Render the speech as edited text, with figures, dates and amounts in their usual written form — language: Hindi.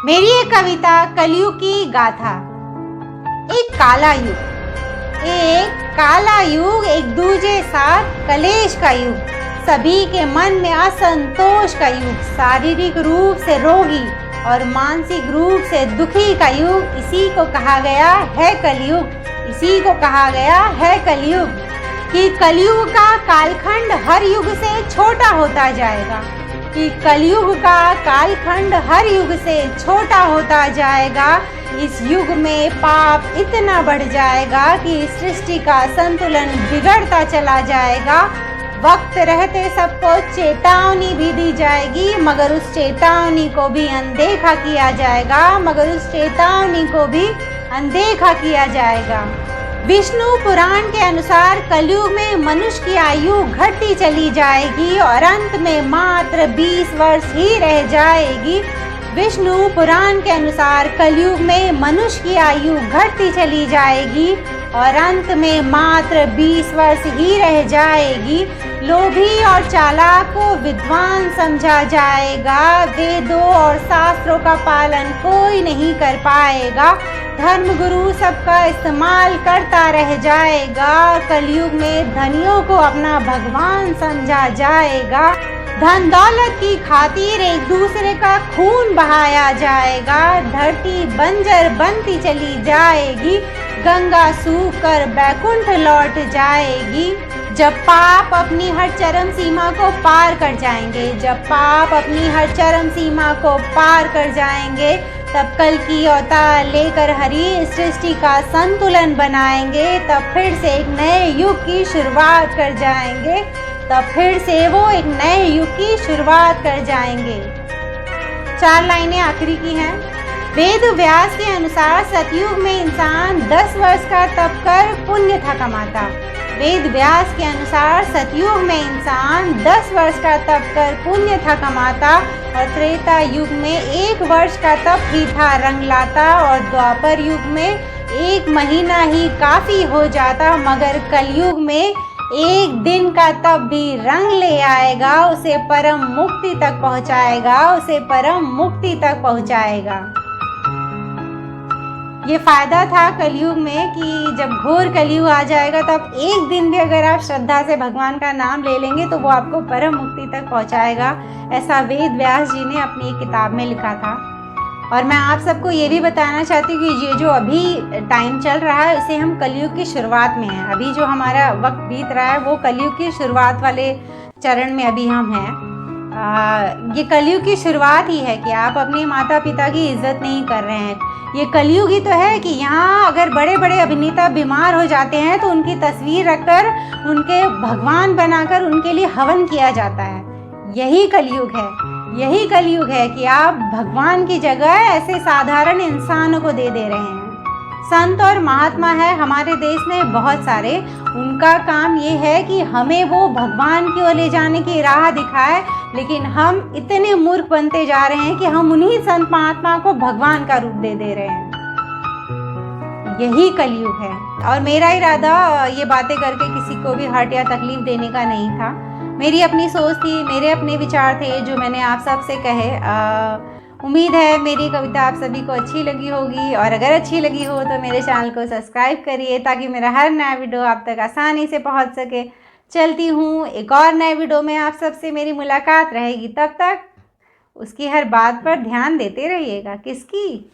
मेरी एक कविता कलयुग की गाथा। एक काला युग, एक दूजे साथ कलेश का युग, सभी के मन में असंतोष का युग, शारीरिक रूप से रोगी और मानसिक रूप से दुखी का युग, इसी को कहा गया है कलयुग। इसी को कहा गया है कलयुग कि कलयुग का कालखंड हर युग से छोटा होता जाएगा, कि कलयुग का कालखंड हर युग से छोटा होता जाएगा। इस युग में पाप इतना बढ़ जाएगा कि सृष्टि का संतुलन बिगड़ता चला जाएगा। वक्त रहते सबको चेतावनी भी दी जाएगी, मगर उस चेतावनी को भी अनदेखा किया जाएगा, विष्णु पुराण के अनुसार कलयुग में मनुष्य की आयु घटती चली जाएगी और अंत में मात्र 20 वर्ष ही रह जाएगी। विष्णु पुराण के अनुसार कलयुग में मनुष्य की आयु घटती चली जाएगी और अंत में मात्र 20 वर्ष ही रह जाएगी। लोभी और चालाक को विद्वान समझा जाएगा, वेदों और शास्त्रों का पालन कोई नहीं कर पाएगा, धर्मगुरु सबका इस्तेमाल करता रह जाएगा। कलयुग में धनियों को अपना भगवान समझा जाएगा, धन दौलत की खातिर एक दूसरे का खून बहाया जाएगा, धरती बंजर बनती चली जाएगी, गंगा सूख कर बैकुंठ लौट जाएगी। जब पाप अपनी हर चरम सीमा को पार कर जाएंगे, तब कल की अवतार लेकर हरि सृष्टि का संतुलन बनाएंगे, तब फिर से एक नए युग की शुरुआत कर जाएंगे। 4 लाइनें आखिरी की हैं। वेद व्यास के अनुसार सतयुग में इंसान 10 वर्ष का तप कर पुण्य था कमाता। वेद व्यास के अनुसार सतयुग में इंसान 10 वर्ष का तप कर पुण्य था कमाता और त्रेता युग में 1 वर्ष का तप ही था रंग लाता और द्वापर युग में 1 महीना ही काफी हो जाता, मगर कलयुग में 1 दिन का तप भी रंग ले आएगा, उसे परम मुक्ति तक पहुंचाएगा। ये फायदा था कलयुग में कि जब घोर कलयुग आ जाएगा तब 1 दिन भी अगर आप श्रद्धा से भगवान का नाम ले लेंगे तो वो आपको परम मुक्ति तक पहुंचाएगा। ऐसा वेद व्यास जी ने अपनी एक किताब में लिखा था। और मैं आप सबको ये भी बताना चाहती हूँ कि ये जो अभी टाइम चल रहा है इसे हम कलयुग की शुरुआत में हैं। अभी जो हमारा वक्त बीत रहा है वो कलयुग की शुरुआत वाले चरण में अभी हम हैं। ये कलयुग की शुरुआत ही है कि आप अपने माता पिता की इज्जत नहीं कर रहे हैं। ये कलयुग ही तो है कि यहाँ अगर बड़े बड़े अभिनेता बीमार हो जाते हैं तो उनकी तस्वीर रखकर उनके भगवान बनाकर उनके लिए हवन किया जाता है। यही कलयुग है कि आप भगवान की जगह ऐसे साधारण इंसानों को दे रहे हैं। संत और महात्मा है हमारे देश में बहुत सारे, उनका काम ये है कि हमें वो भगवान की ओर ले जाने की राह दिखाए, लेकिन हम इतने मूर्ख बनते जा रहे हैं कि हम उन्हीं संत महात्मा को भगवान का रूप दे रहे हैं। यही कलयुग है। और मेरा इरादा ये बातें करके किसी को भी हर्ट या तकलीफ देने का नहीं था। मेरी अपनी सोच थी, मेरे अपने विचार थे जो मैंने आप सबसे कहे। उम्मीद है मेरी कविता आप सभी को अच्छी लगी होगी, और अगर अच्छी लगी हो तो मेरे चैनल को सब्सक्राइब करिए ताकि मेरा हर नया वीडियो आप तक आसानी से पहुंच सके। चलती हूँ, एक और नए वीडियो में आप सबसे मेरी मुलाकात रहेगी। तब तक उसकी हर बात पर ध्यान देते रहिएगा। किसकी?